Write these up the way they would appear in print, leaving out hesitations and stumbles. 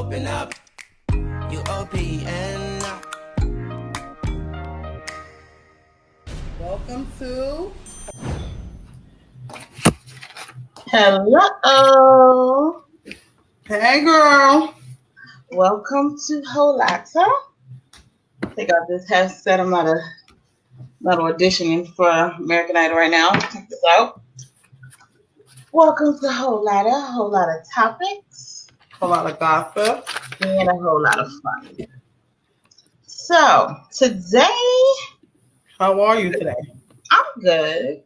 open up. You open up. Welcome to Hello. Hey Girl. Welcome to Holata. Take out this headset. I'm not auditioning for American Idol right now. Check this out. Welcome to whole lot of topics, A lot of gossip. and a whole lot of fun. So today, How are you today? I'm good.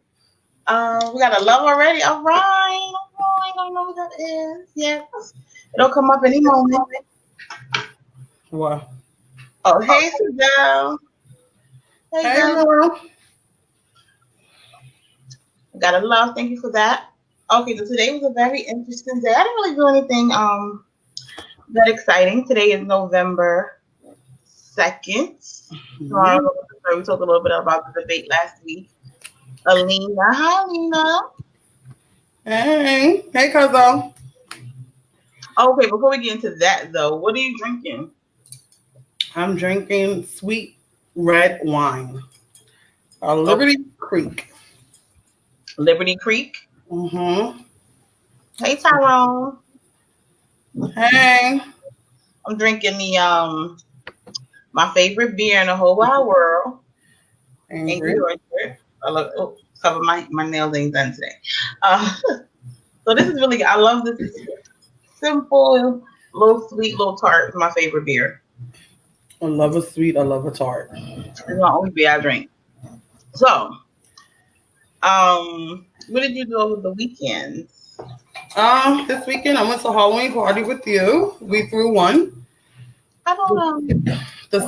We got a love already. All right. I don't know what that is. Yes, it'll come up any moment. What? Oh, hey, Suzelle. Hey, Hey girl. Girl. Got a love. Thank you for that. Okay, so today was a very interesting day. I didn't really do anything that exciting. Today is November 2nd. Tomorrow, we talked a little bit about the debate last week. Alina. Hi, Alina. Hey. Hey, Cuzzo. Okay, before we get into that, though, what are you drinking? I'm drinking sweet red wine. Liberty Creek. Liberty Creek. Mm-hmm. Hey, Tyrone. Hey. I'm drinking the my favorite beer in the whole wide world. Angry. I love. Oh, cover my nails ain't done today. So this is really good. I love this. It's simple, little sweet, little tart. It's my favorite beer. I love a sweet. I love a tart. It's my only beer I drink. So, what did you do over the weekend? This weekend I went to a Halloween party with you. We threw one. I don't know. The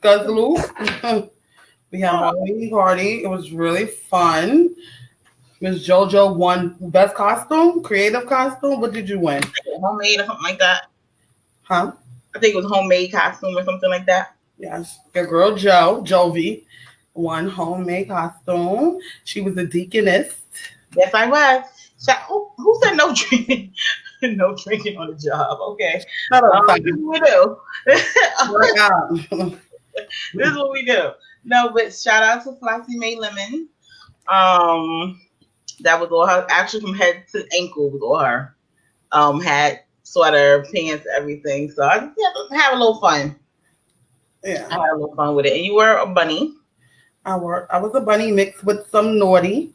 Scuzzaloo. We had a Halloween party. It was really fun. Miss JoJo won best costume, creative costume. What did you win? Homemade or something like that. Huh? I think it was homemade costume or something like that. Yes. Your girl Jovi, won homemade costume. She was a deaconess. Yes, I was. Who said no drinking? No drinking on the job. Okay. Shut up, This is what we do. This is what we do. No, but shout out to Flossie May Lemon. That was all her. Actually, from head to ankle was all her. Had sweater, pants, everything. So I just have a little fun. Yeah. I had a little fun with it. And you were a bunny. I was a bunny mixed with some naughty.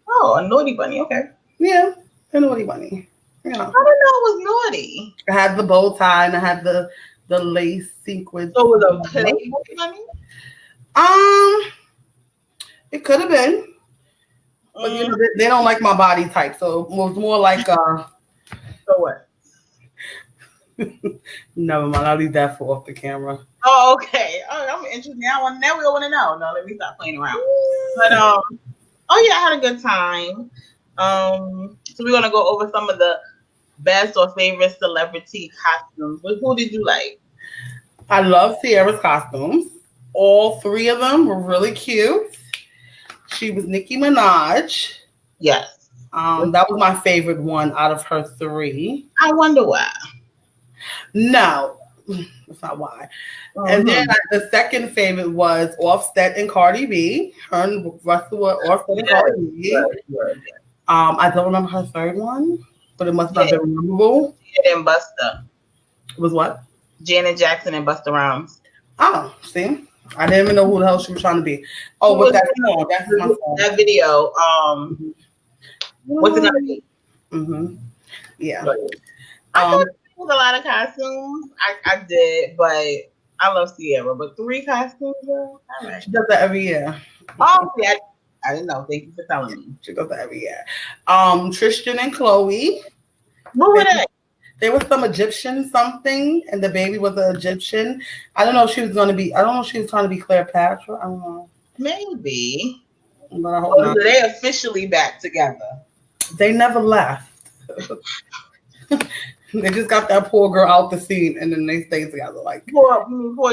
Oh, a naughty bunny. Okay. Yeah, a naughty bunny. You know. I didn't know it was naughty. I had the bow tie and I had the lace sequins. So it was a playboy bunny? It could have been. But you know, they don't like my body type, so it was more like So what? Never mind, I'll leave that for off the camera. Oh, okay. Oh, I'm interested now. Now we all want to know. No, let me stop playing around. But oh yeah, I had a good time. So we're gonna go over some of the best or favorite celebrity costumes. But who did you like? I love Sierra's costumes. All three of them were really cute. She was Nicki Minaj. Yes. That was my favorite one out of her three. I wonder why. No, that's not why. Mm-hmm. And then the second favorite was Offset and Cardi B. Her and Russell were Offset and Cardi B. Right. I don't remember her third one, but it must not have been memorable. And Busta. It was what? Janet Jackson and Busta Rhymes. Oh, see? I didn't even know who the hell she was trying to be. Oh, with that song. That's my song. That video. What's it gonna be? Mm-hmm. Yeah. I thought it was a lot of costumes. I did, but I love Sierra. But 3 costumes, though? All right. She does that every year. Oh, yeah. I didn't know. Thank you for telling me. She does that every year. Tristan and Chloe. Who were they? There was some Egyptian something, and the baby was an Egyptian. I don't know if she was going to be. I don't know if she was trying to be Cleopatra. I don't know. Maybe. But I hope not. So they officially back together. They never left. They just got that poor girl out the scene, and then they stayed together. Like poor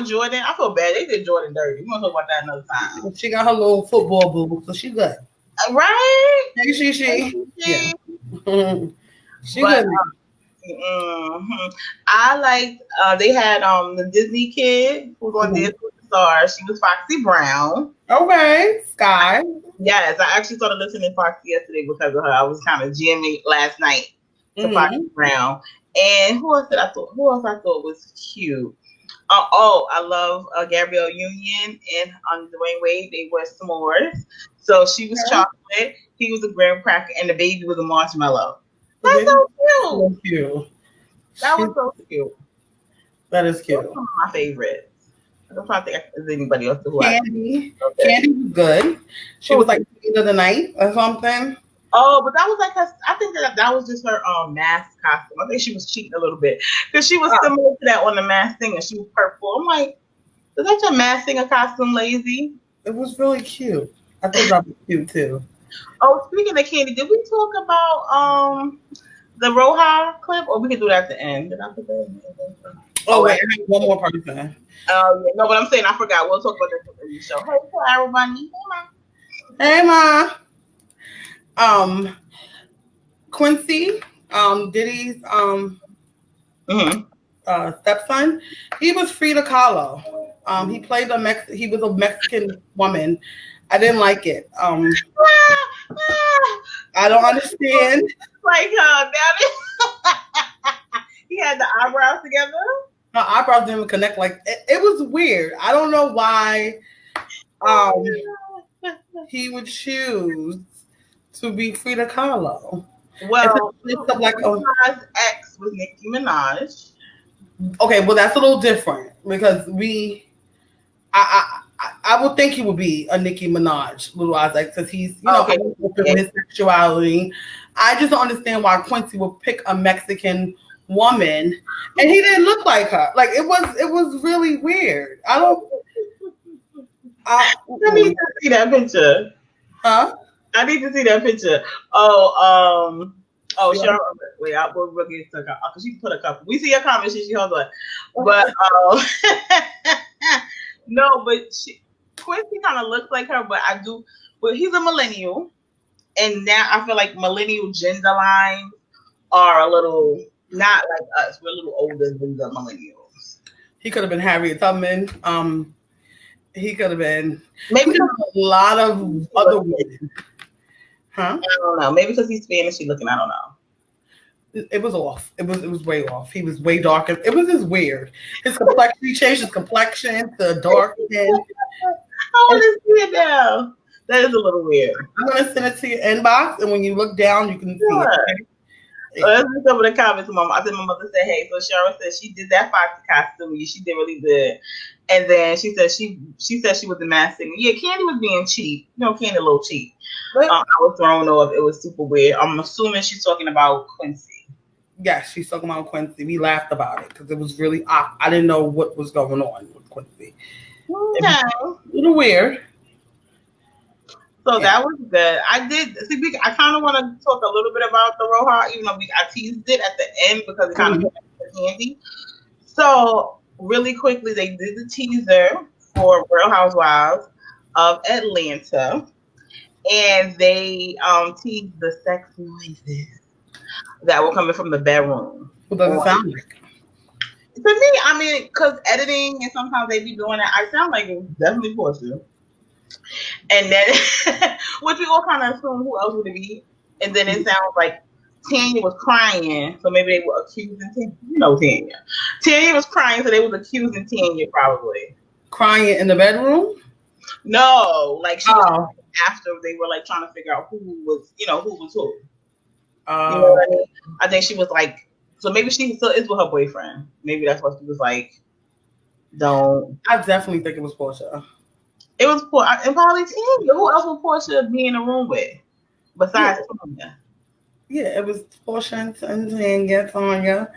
Jordan. I feel bad. They did Jordan dirty. We're gonna talk about that another time. She got her little football boo, so she good. Right? Hey, she. Yeah. She But was. I liked. They had the Disney kid who's on Dance with the Stars. She was Foxy Brown. Okay, Sky. Yes, I actually started listening to Foxy yesterday because of her. I was kind of jamming last night to Foxy Brown. And who else I thought was cute? I love Gabrielle Union and Dwayne Wade. They were s'mores. So she was chocolate, he was a graham cracker, and the baby was a marshmallow. That's so cute. That was so cute. That is cute. That's one of my favorites. I don't think there's anybody else who Candy. Candy was good. She was like Queen of the Night or something. Oh, but that was like her. I think that was just her mask costume. I think she was cheating a little bit because she was similar to that on the Masked Singer. She was purple. I'm like, is that your Masked Singer costume, Lazy? It was really cute. I thought that was cute too. Oh, speaking of Candy, did we talk about the Roja clip, or we can do that at the end? Did I put that in? Oh wait, I have one more person. Oh yeah, no, but I'm saying I forgot. We'll talk about that in the show. Hey, everybody. Hey, Ma. Quincy, Diddy's stepson, he was Frida Kahlo. He played he was a Mexican woman. I didn't like it. I don't understand. Like he had the eyebrows together. Her eyebrows didn't connect. Like it was weird. I don't know why he would choose to be Frida Kahlo. Well, like ex was Nicki Minaj. Okay, well that's a little different because I would think he would be a Nicki Minaj Little Eyes ex because he's open with his sexuality. I just don't understand why Quincy would pick a Mexican woman and he didn't look like her. Like it was really weird. I need to see that picture. Huh? I need to see that picture. Cheryl. Wait, we'll get to her because she put a couple. We see her comment. She holds on, but no, but Quincy kind of looks like her, but but he's a millennial, and now I feel like millennial gender lines are a little not like us. We're a little older than the millennials. He could have been Harriet Tubman. He could have been maybe a lot of other women. Huh? I don't know. Maybe because he's Spanish looking. I don't know. It was off. It was way off. He was way darker. It was just weird. His complexion, he changed his complexion to dark skin. I want to see it now. That is a little weird. I'm gonna send it to your inbox, and when you look down, you can see it. Okay? Let's look over the comments, Mama. I think my mother said, "Hey." So Cheryl said she did that Foxy costume. She did really good. And then she said she said she was the Masked Singer. Yeah, Candy was being cheap. Candy a little cheap. I was thrown off. It was super weird. I'm assuming she's talking about Quincy. Yes, she's talking about Quincy. We laughed about it because it was really odd. I didn't know what was going on with Quincy. Okay. A little weird. So that was good. I kind of want to talk a little bit about the Roja, even though I teased it at the end because it kind of connected to Candy. So really quickly, they did the teaser for Real Housewives of Atlanta, and they teased the sex noises that were coming from the bedroom. What does it sound like? To me, I mean, because editing and sometimes they be doing that, I sound like it was definitely Portia. And then, which we all kind of assume who else would it be. And then it sounds like Tanya was crying, so maybe they were accusing Tanya. Tanya. Tanya was crying, so they was accusing Tanya probably. Crying in the bedroom? No, like she was after they were like trying to figure out who was who. You know what I mean? I think she was like, so maybe she still is with her boyfriend. Maybe that's what she was like. Don't. I definitely think it was Portia. It was Portia and probably Tanya. Who else would Portia be in a room with besides Tanya? Yeah, it was Portia and Tanya.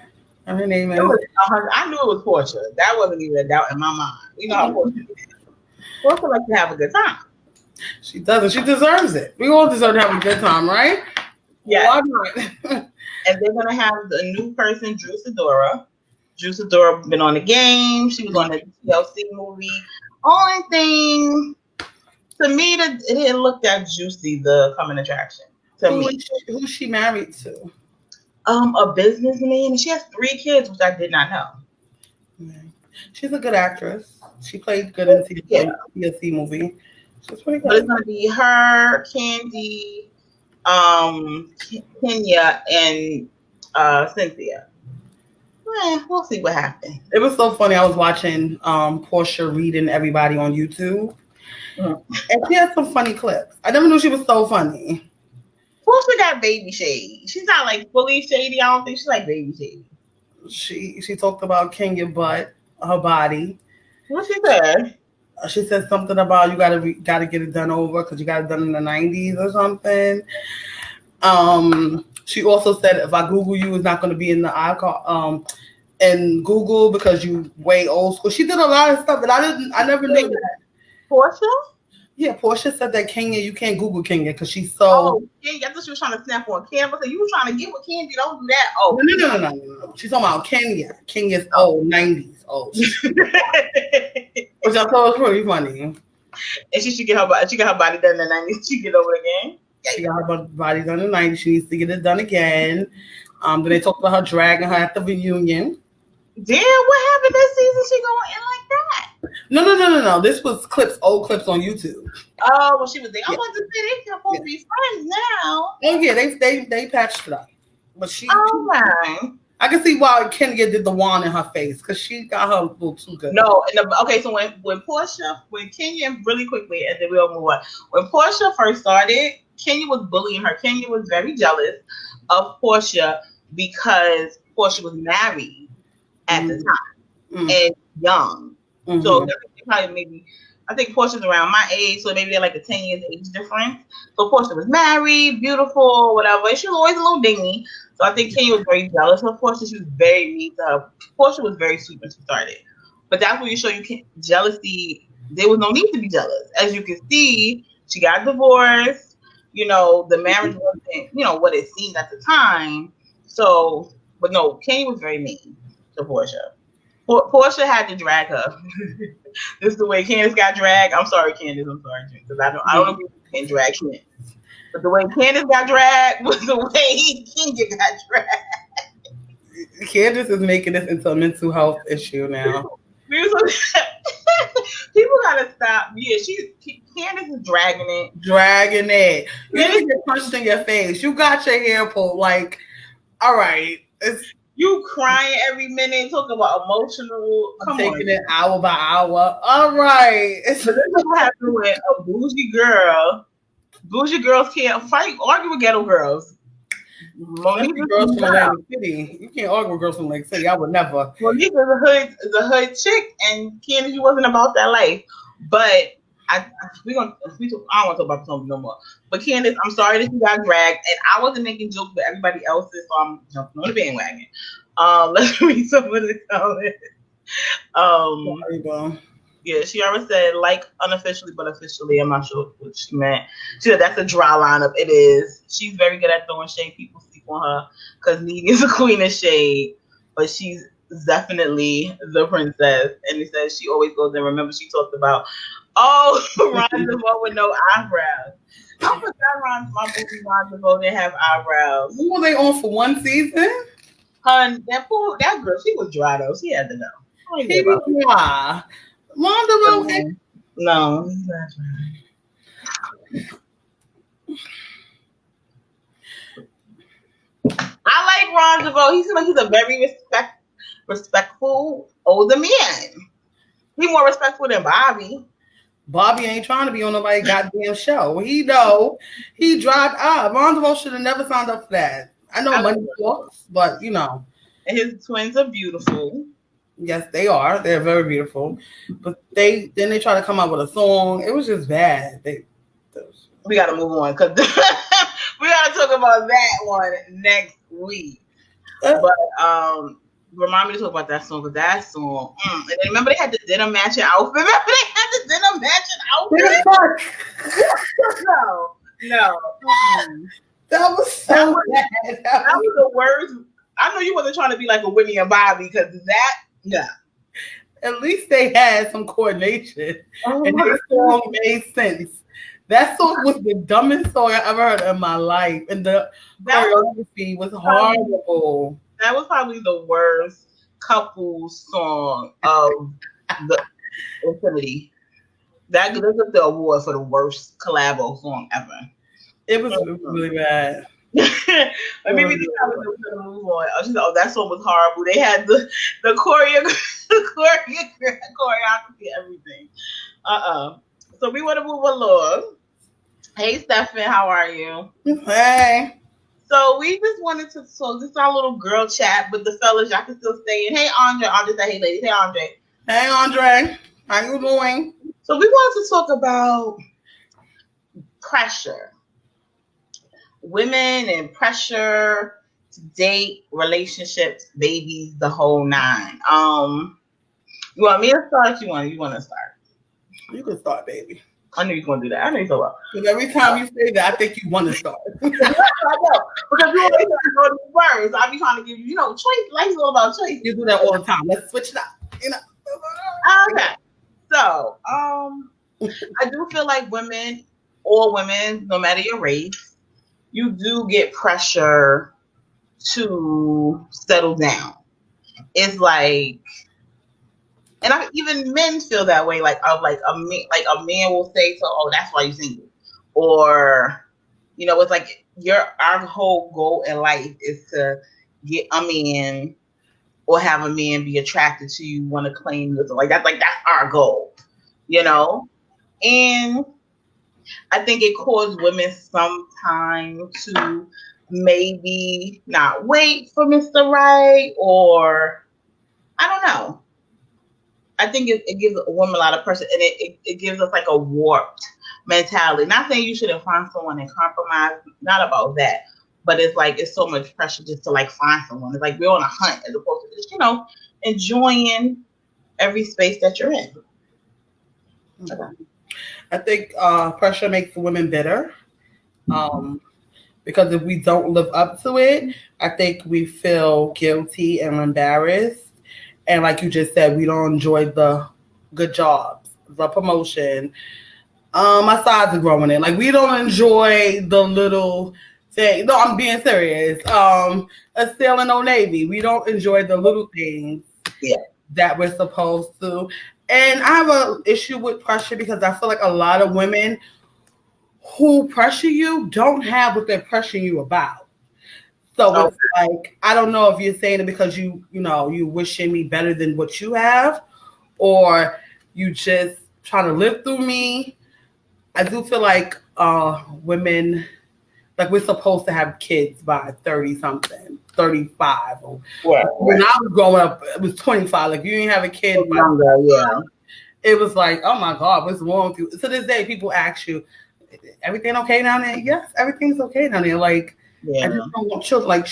And her name is. I knew it was Portia. That wasn't even a doubt in my mind. You know how Portia is. Portia likes to have a good time. She doesn't. She deserves it. We all deserve to have a good time, right? Yeah. And they're gonna have the new person, Drew Sidora. Drew Sidora been on the game. She was on the TLC movie. Only thing to me that it didn't look that juicy, the coming attraction. to me. Who's she married to? A businessman, and she has 3 kids, which I did not know. Yeah. She's a good actress. She played good in TLC movie. She's pretty good. But it's gonna be her, Candy, Kenya, and Cynthia. We'll see what happens. It was so funny. I was watching Portia reading everybody on YouTube, and she had some funny clips. I never knew she was so funny. Portia got baby shade. She's not like fully shady. I don't think she's like baby shady. She talked about Kenya butt, her body. What she said? She said something about you gotta get it done over because you got it done in the 90s or something. She also said if I Google you, it's not going to be in the icon in Google because you way old school. She did a lot of stuff that I never knew that. Portia? Yeah, Portia said that Kenya, you can't Google Kenya because she's so. Oh, yeah, I thought she was trying to snap on Canva. So you were trying to get with Candy. Don't do that. Oh, No. She's talking about Kenya. Kenya's old, 90s old. Which I thought was pretty funny. And she should get her body. She got her body done in the 90s. She get over it again. She got her body done in the 90s. She needs to get it done again. Then they talked about her dragging her at the reunion. Damn, what happened this season? She going in like that? No. This was old clips on YouTube. Oh, well, she was there. I was to say they supposed to be friends now. Oh yeah, they patched it up. But she I can see why Kenya did the wand in her face because she got her a little too good. No, okay, so when Kenya, really quickly, and then we'll move on. When Portia first started, Kenya was bullying her. Kenya was very jealous of Portia because Portia was married at the time and young. Mm-hmm. So probably maybe, I think Portia's around my age, so maybe they're like a 10 years age difference. So Portia was married, beautiful, whatever. She was always a little dingy. So I think Kenya was very jealous of Portia. She was very mean to her. Portia was very sweet when she started. But that's where you show jealousy. There was no need to be jealous. As you can see, she got divorced. You know, the marriage wasn't, what it seemed at the time. So, but no, Kenya was very mean to Portia. Portia had to drag her. This is the way Candace got dragged. I'm sorry, Candace. Because I don't agree with can drag Candace. But the way Candace got dragged was the way Kenya got dragged. Candace is making this into a mental health issue now. People gotta stop. Yeah, Candace is dragging it. You didn't get punched in your face. You got your hair pulled. Like, all right. You crying every minute, talking about emotional. I'm taking it hour by hour. All right. This is what happened with a bougie girl. Bougie girls can't argue with ghetto girls. Girls from Atlantic City. You can't argue with girls from Lake City. I would never. Monica's a hood chick, and Candace wasn't about that life. But I don't want to talk about something no more. But Candace, I'm sorry that you got dragged, and I wasn't making jokes with everybody else's, so I'm jumping on the bandwagon. Let's read some of the comments. Yeah, she already said like unofficially, but officially. I'm not sure what she meant. She said that's a dry lineup. It is. She's very good at throwing shade. People sleep on her because Needy is a queen of shade, but she's definitely the princess. And he says she always goes and remember she talked about Ron DeVoe with no eyebrows. I forgot my movie Ron DeVoe didn't have eyebrows. Who were they on for one season? That girl, she was dry though. She had to know. He was dry. Ron DeVoe. No, he's not dry. I like Ron DeVoe. He seems like he's a very respectful older man. He's more respectful than Bobby. Bobby ain't trying to be on nobody's goddamn show. He know he dropped out. Ron DeVoe should have never signed up for that. I know money talks, but And his twins are beautiful. Yes, they are. They're very beautiful. But they try to come out with a song. It was just bad. We gotta move on because we gotta talk about that one next week. But remind me to talk about that song because that song. And then remember they had the dinner matching outfit. Remember they had the dinner matching outfit. No. That was so bad. That was the worst. I know you wasn't trying to be like a Whitney and Bobby because that. Yeah. At least they had some coordination and their song made sense. That song was the dumbest song I ever heard in my life, and the choreography was horrible. That was probably the worst couple song of the Infinity. That gives the award for the worst collabo song ever. It was really bad. Maybe we just have to move on. Oh, that song was horrible. They had the choreography, everything. So we want to move along. Hey, Stephen, how are you? Hey. So we just wanted to talk. This is our little girl chat with the fellas. Y'all can still stay in. Hey, Andre. Andre said, hey, ladies. Hey, Andre. Hey, Andre. How you doing? So we wanted to talk about pressure. Women and pressure to date, relationships, babies, the whole nine. You want me to start? You want to start? You can start, baby. I knew you were going to do that. I knew you so well. Because every time you say that, I think you want to start. I know. Because you always go to first. I'll be trying to give you, choice. Life's all about choice. You do that all the time. Let's switch it up. Okay. So, I do feel like all women, no matter your race, you do get pressure to settle down. It's like, and even men feel that way. Like a man will say, "So, oh, that's why you're single," or it's like our whole goal in life is to get a man or have a man be attracted to you, want to claim you. Like that's our goal, And I think it causes women some to maybe not wait for Mr. Right, or I don't know. I think it gives a woman a lot of pressure, and it gives us like a warped mentality. Not saying you shouldn't find someone and compromise, not about that, but it's like it's so much pressure just to like find someone. It's like we're on a hunt as opposed to just enjoying every space that you're in. Okay. I think pressure makes women bitter, because if we don't live up to it, I think we feel guilty and embarrassed. And like you just said, we don't enjoy the good jobs, the promotion. My sides are growing in. Like we don't enjoy the little thing. No, I'm being serious. A sailing Old Navy. We don't enjoy the little things that we're supposed to. And I have an issue with pressure because I feel like a lot of women who pressure you don't have what they're pressuring you about. So it's like, I don't know if you're saying it because you wishing me better than what you have, or you just trying to live through me. I do feel like women, like we're supposed to have kids by 30 something, 35. When I was growing up, it was 25. Like you didn't have a kid. It was like, oh my God, what's wrong with you? To this day, people ask you, everything okay down there? Yes, everything's okay down there. Like, I just don't want children. Like,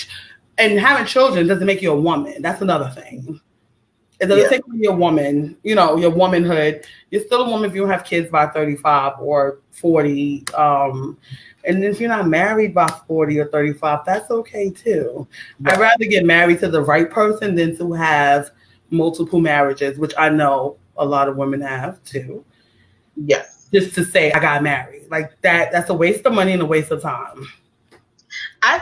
and having children doesn't make you a woman. That's another thing. It doesn't take you a woman, your womanhood. You're still a woman if you don't have kids by 35 or 40. And if you're not married by 40 or 35, that's okay too. I'd rather get married to the right person than to have multiple marriages, which I know a lot of women have too. Yes. Just to say I got married. Like that's a waste of money and a waste of time. I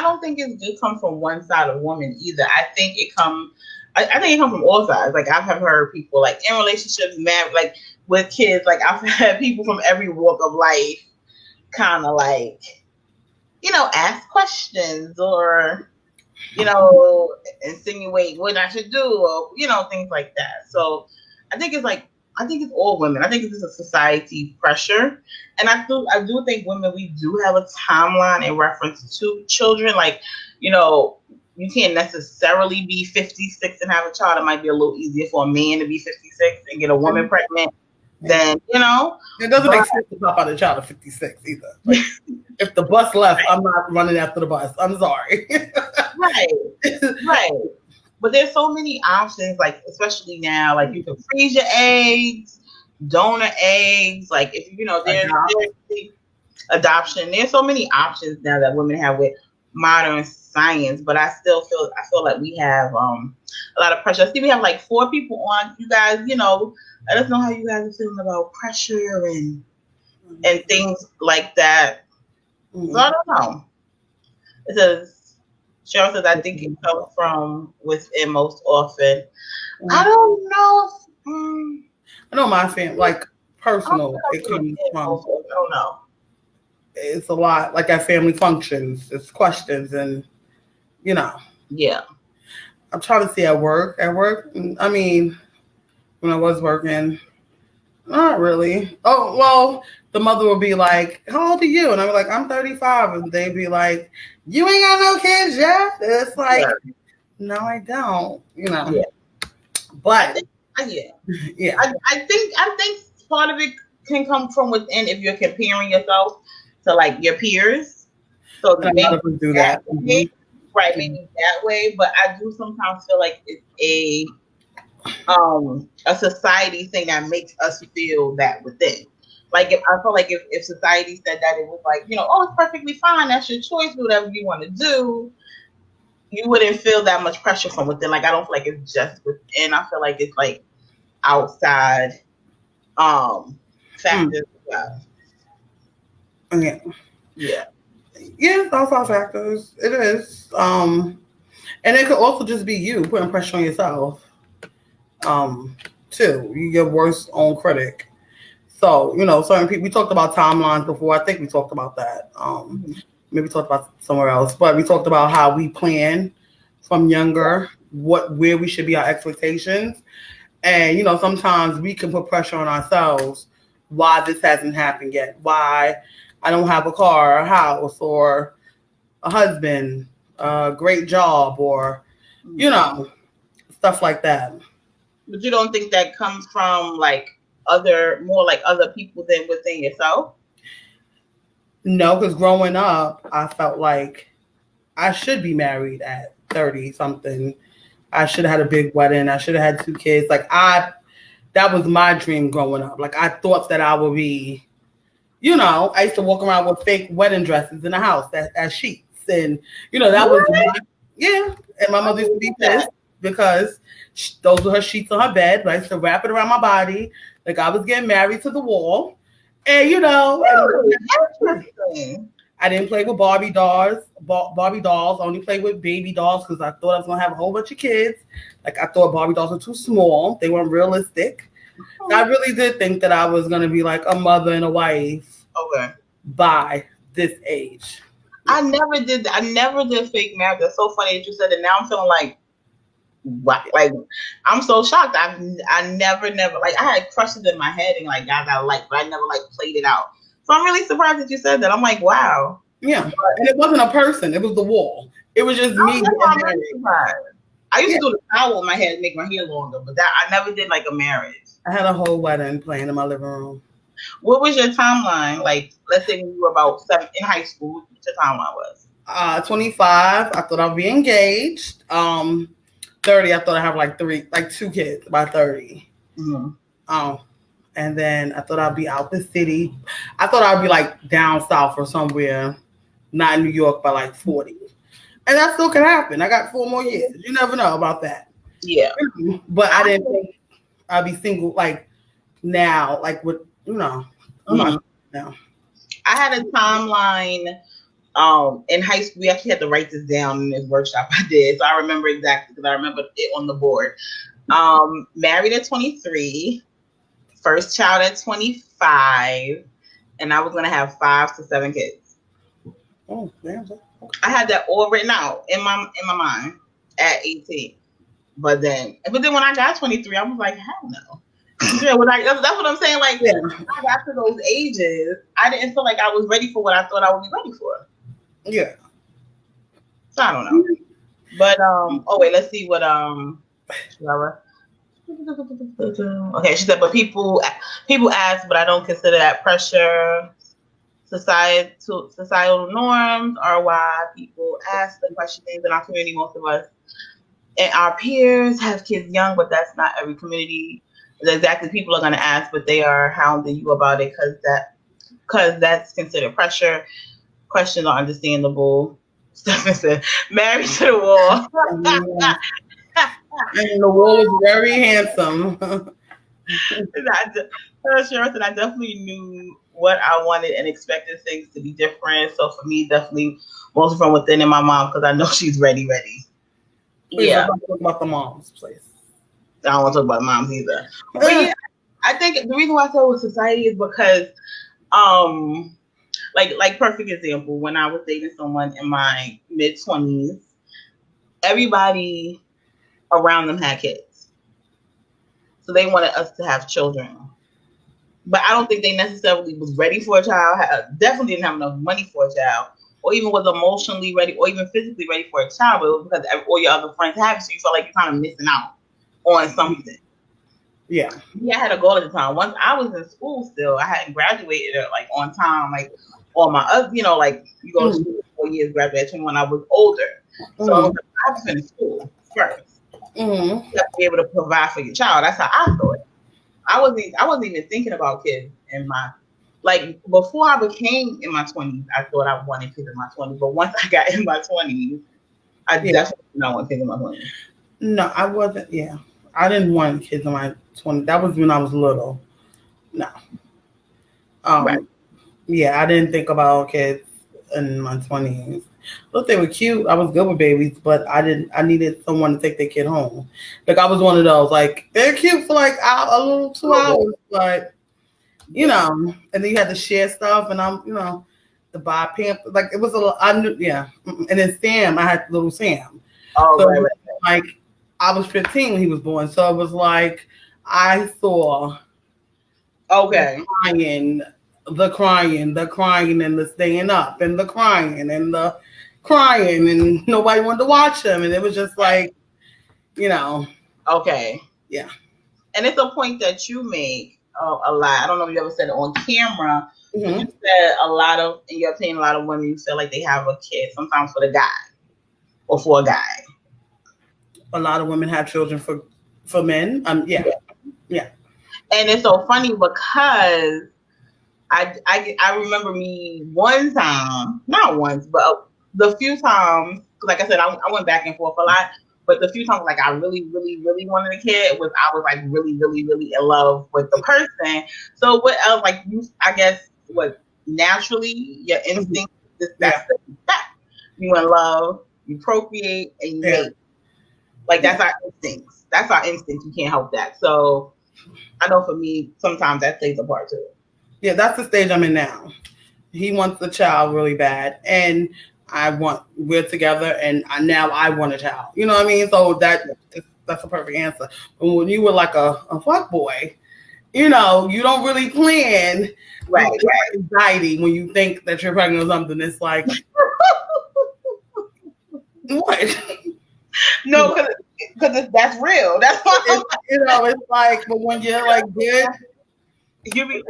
don't think it comes from one side of woman either. I think it comes from all sides. Like I've heard people like in relationships, married, like with kids, like I've had people from every walk of life kind of like, ask questions or, insinuate what I should do or, things like that. So I think it's all women. I think it's just a society pressure. And I do think women, we do have a timeline in reference to children. Like, you can't necessarily be 56 and have a child. It might be a little easier for a man to be 56 and get a woman pregnant than, It doesn't make sense to pop out a child at 56 either. Like, if the bus left, I'm not running after the bus. I'm sorry. Right. But there's so many options, like especially now, like you can freeze your eggs, donor eggs, like if there's adoption. There's so many options now that women have with modern science. But I feel like we have a lot of pressure. I see we have like 4 people on. You guys, let us know how you guys are feeling about pressure and and things like that. So I don't know. It says, Cheryl says, I think it comes from within most often. I don't know. I know my family, like personal, I it comes from. don't know. It's a lot, like at family functions, it's questions, and you know. Yeah. I'm trying to see at work. At work, I mean, when I was working, not really. Oh, well, the mother would be like, "How old are you?" And I'm like, "I'm 35," and they'd be like, "You ain't got no kids yet." And it's like, no, I don't. You know. Yeah. But yeah. I think part of it can come from within if you're comparing yourself to like your peers. So maybe do that. Right, maybe that way. But I do sometimes feel like it's a society thing that makes us feel that within. Like I feel like if society said that, it was like, oh, it's perfectly fine. That's your choice. Do whatever you want to do. You wouldn't feel that much pressure from within. Like I don't feel like it's just within. I feel like it's like outside factors as well. Yeah. Yeah. Yeah, outside factors. It is. And it could also just be you putting pressure on yourself. Too. You're your worst own critic. So, certain people, we talked about timelines before. I think we talked about that. Maybe we talked about somewhere else, but we talked about how we plan from younger, where we should be, our expectations. And, sometimes we can put pressure on ourselves why this hasn't happened yet, why I don't have a car, a house, or a husband, a great job, or, stuff like that. But you don't think that comes from other people than within yourself? No, because growing up, I felt like I should be married at 30 something. I should have had a big wedding. I should have had 2 kids. That was my dream growing up. I thought that I would be, I used to walk around with fake wedding dresses in the house as sheets. And, that was, and my mother used to be pissed because those were her sheets on her bed. But I used to wrap it around my body like I was getting married to the wall. And, I didn't play with Barbie dolls. I only played with baby dolls because I thought I was going to have a whole bunch of kids. I thought Barbie dolls were too small. They weren't realistic. So I really did think that I was going to be like a mother and a wife by this age. I never did fake marriage. That's so funny that you said it. Now I'm feeling like I'm so shocked. I never I had crushes in my head and guys I liked, but I never played it out. So I'm really surprised that you said that. I'm like, wow. Yeah, and it wasn't a person. It was the wall. It was just me. I used to do the towel in my head and make my hair longer, but I never did a marriage. I had a whole wedding playing in my living room. What was your timeline? Let's say when you were about 7 in high school, what your timeline was? 25. I thought I'd be engaged. 30. I thought I'd have 2 kids by 30. Mm-hmm. And then I thought I'd be out the city. I thought I'd be down south or somewhere, not in New York, by 40. And that still could happen. I got 4 more years. You never know about that. Yeah. But I didn't think I'd be single now, with now. I had a timeline in high school. We actually had to write this down in this workshop I did. So I remember exactly because I remember it on the board. Married at 23. First child at 25, and I was gonna have 5 to 7 kids. Oh, damn! Okay. I had that all written out in my mind at 18. But then when I got 23, I was like, hell no. That's what I'm saying. I got to those ages, I didn't feel like I was ready for what I thought I would be ready for. Yeah. So I don't know. But let's see what Okay, she said, but people ask, but I don't consider that pressure. Societal norms are why people ask the questions in our community. Most of us and our peers have kids young, but that's not every community. Exactly, people are going to ask, but they are hounding you about it because that's considered pressure. Questions are understandable. Stephen said, married to the wall. And the wall is very handsome. Sure, and I definitely knew what I wanted and expected things to be different. So for me, definitely mostly from within in my mom because I know she's ready. Please Yeah, don't talk about the moms, please. I don't want to talk about moms either. But yeah, I think the reason why I said with society is because, like perfect example, when I was dating someone in my mid-20s, everybody around them had kids, so they wanted us to have children. But I don't think they necessarily was ready for a child. Definitely didn't have enough money for a child, or even was emotionally ready, or even physically ready for a child. But it was because all your other friends have it, so you felt like you're kind of missing out on something. Yeah. I had a goal at the time. Once I was in school still, I hadn't graduated like on time, like all my other, like you go to school 4 years, graduate at 21. I was older, so I was like, I have to finish school first. You have to be able to provide for your child. That's how I thought. I wasn't even thinking about kids in my, like, before I became in my 20s. I thought I wanted kids in my 20s, but once I got in my 20s, I definitely don't want kids in my 20s. No, I wasn't. Yeah, I didn't want kids in my 20s. That was when I was little. No. Right. Yeah, I didn't think about kids in my 20s. Look, they were cute. I was good with babies, but I needed someone to take their kid home. Like, I was one of those, like, they're cute for like a little 2 hours, but and then you had to share stuff, and I'm, to buy Pampers. Like, it was I knew, yeah. And then Sam, I had little Sam. Oh, so right. Like, I was 15 when he was born, so it was like I saw. Okay. The crying, and the staying up, and the crying, and the crying, and nobody wanted to watch them, and it was just like, Okay. Yeah. And it's a point that you make a lot. I don't know if you ever said it on camera. But you said in your opinion, a lot of women, you feel like they have a kid sometimes for the guy or for a guy. A lot of women have children for men. Yeah. And it's so funny because I remember me one time, not once, but the few times, like I said, I went back and forth a lot, but the few times like I really, really, really wanted a kid I was like really, really, really in love with the person. So what else, like you, I guess, naturally, your instinct, that's the fact. You in love, you procreate, and you mate. Like that's our instincts. That's our instinct. You can't help that. So I know for me, sometimes that plays a part too. Yeah, that's the stage I'm in now. He wants the child really bad, and we're together, and now I want a child. You know what I mean? So that's a perfect answer. But when you were like a fuck boy, you don't really plan. Right. Anxiety when you think that you're pregnant or something. It's like, what? No, because that's real. That's why it's like, but when you're like good, you be.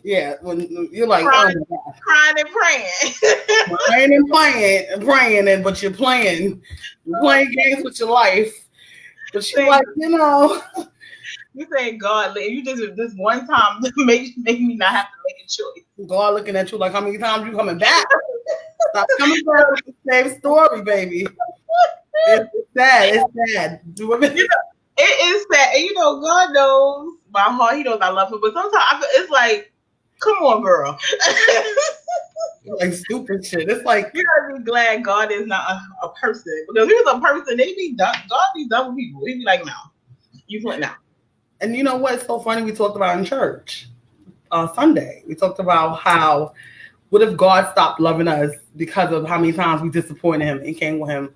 Yeah, when you're like crying and praying, but you're playing games with your life. But you're like, you say God, you just this one time make me not have to make a choice. God looking at you like, how many times you coming back? Stop coming back with the same story, baby. It's sad. It's sad. It is sad, and God knows my heart. He knows I love him, but sometimes it's like. Come on, girl. Like stupid shit. It's like you gotta be glad God is not a person. Because if he was a person, they'd be done. God be done with people. He'd be like, no, you put now. And you know what's so funny? We talked about in church Sunday. We talked about how what if God stopped loving us because of how many times we disappointed him and came with him.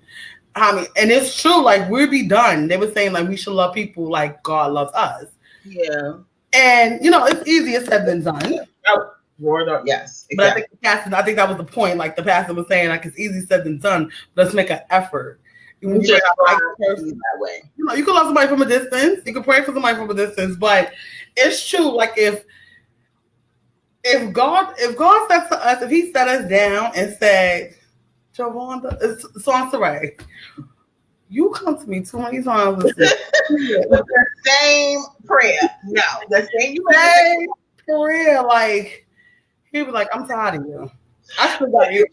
And it's true. Like we'd be done. They were saying like we should love people like God loves us. Yeah. And it's easier said than done. Yes. Exactly. But I think that was the point. Like the pastor was saying, like it's easy said than done. Let's make an effort. When you like that way. You can love somebody from a distance. You can pray for somebody from a distance. But it's true. Like if God said to us, if he set us down and said, Javonda, it's Sansaray, you come to me too many times with the same prayer. No, the same prayer. Like he was like, I'm tired of you. I still got you.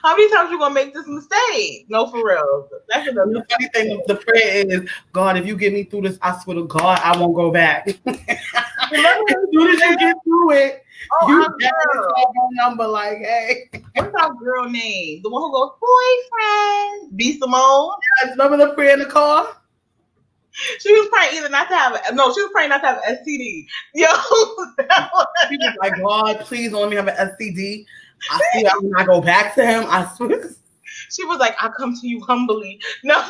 How many times you gonna make this mistake? No, for real. That's another. The funny thing of the prayer is, God, if you get me through this, I swear to God, I won't go back. As soon as you get through it, you get a phone number like, hey. What's our girl name? The one who goes, boyfriend. B. Simone. Yeah, remember the prayer in the car? She was praying either not to have she was praying not to have an STD. Yo, She was like, God, please don't let me have an STD. I swear I will not go back to him. I swear. She was like, I come to you humbly. No.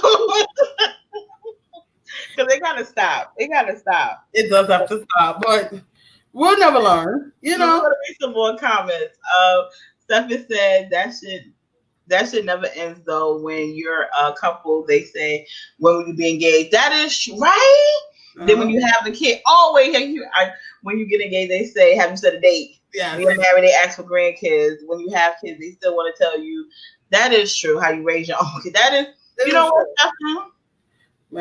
Because they gotta stop. It Does have to stop, but we'll never learn. You know. There's gonna be some more comments. Stephanie said that shit never ends though. When you're a couple, they say, when will you be engaged? That is right. Then when you have a kid, when you get engaged, they say, have you set a date? Yeah. When you're married, they ask for grandkids. When you have kids, they still want to tell you. That is true. How you raise your own kid. That is. You know what, Stephanie?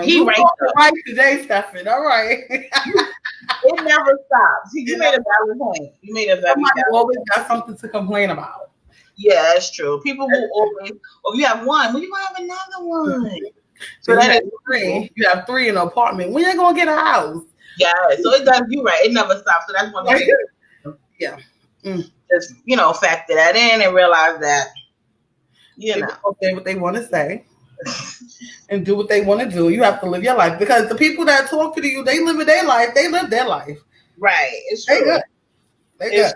He right today, Stephanie. All right. It never stops. You made a valid point. You made a valid point. Somebody always got something to complain about. Yeah, that's true. People will always, if you have one, when you gonna have another one? So that is three. You have three in an apartment. When you gonna get a house? Yeah, so it does. You right. It never stops. So that's one thing. Yeah. Just factor that in and realize that people say what they want to say and do what they want to do. You have to live your life because the people that talk to you, they live their life. They live their life. Right. It's true. They good.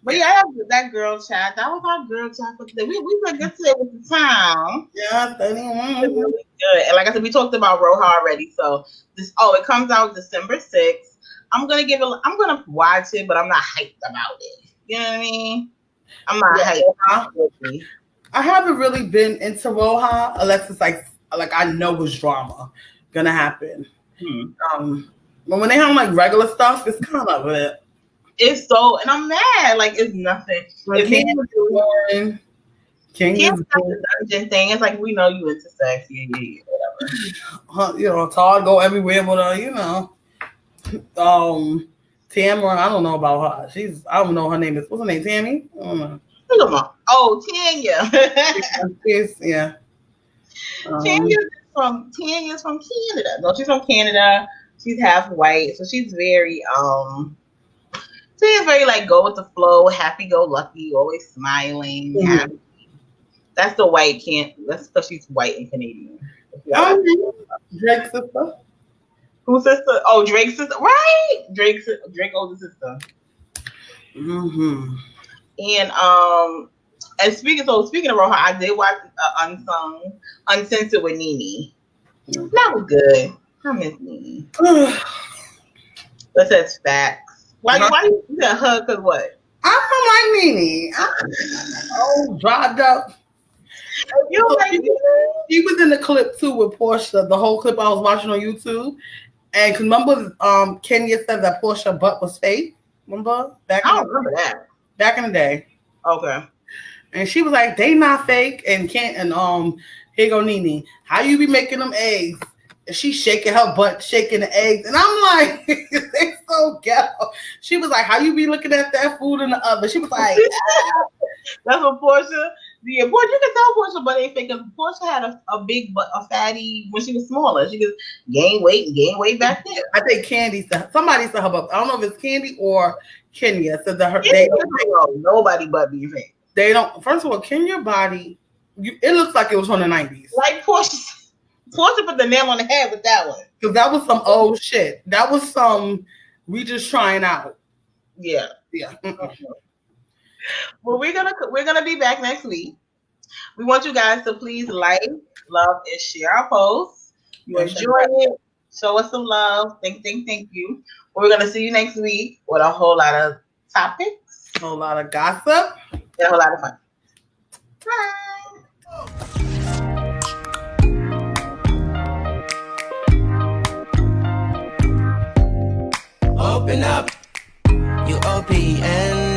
But yeah, I have that girl chat. That was our girl chat for today. We were good today with the time. Yeah, It's really good. And like I said, we talked about Roja already. So it comes out December 6th. I'm gonna watch it, but I'm not hyped about it. You know what I mean? I'm not hyped. I haven't really been into Roja unless it's like I know it's drama gonna happen. But when they have like regular stuff, it's kind of it. It's so, and I'm mad. Like it's nothing. King is boring. King is the dungeon thing. It's like we know you into sex, whatever. Todd go everywhere with her. Tamara, I don't know about her. I don't know her name is. What's her name? Tammy? I don't know. Oh, Tanya. Yeah. Tanya's from Canada. No, she's from Canada. She's half white, so she's very Tanya's very like go with the flow, happy go lucky, always smiling, happy. That's the white that's because she's white and Canadian. Drake's sister. Whose sister? Oh, Drake's sister, right? Drake older sister. Mm-hmm. And speaking of Roja, I did watch Uncensored with Nene. That was good. I miss Nene. That's facts. Why you that hug? Cause what? I don't like Nene. Dropped up. You don't like Nene? She was in the clip too with Portia. The whole clip I was watching on YouTube. And remember, Kenya said that Portia butt was fake. Remember? I don't remember that. Back in the day. Okay. And she was like, "They not fake." And here go Nene. How you be making them eggs? And she's shaking her butt, shaking the eggs. And I'm like, they so ghetto. She was like, how you be looking at that food in the oven? She was like, that's what Portia. Yeah, Portia, you can tell Portia butt ain't fake because Portia had a big butt, a fatty when she was smaller. She could gain weight back there. I think somebody said her butt. I don't know if it's Candy or Kenya said that nobody but be fake. They don't. First of all, Kenya body, it looks like it was from the 90s. Like Portia put the nail on the head with that one. Because that was some old shit. That was some we just trying out. Yeah. Well, we're gonna be back next week. We want you guys to please like, love, and share our posts. You enjoy it. Show us some love. Thank you. We're gonna see you next week with a whole lot of topics, a whole lot of gossip, and a whole lot of fun. Bye. Open up, you open.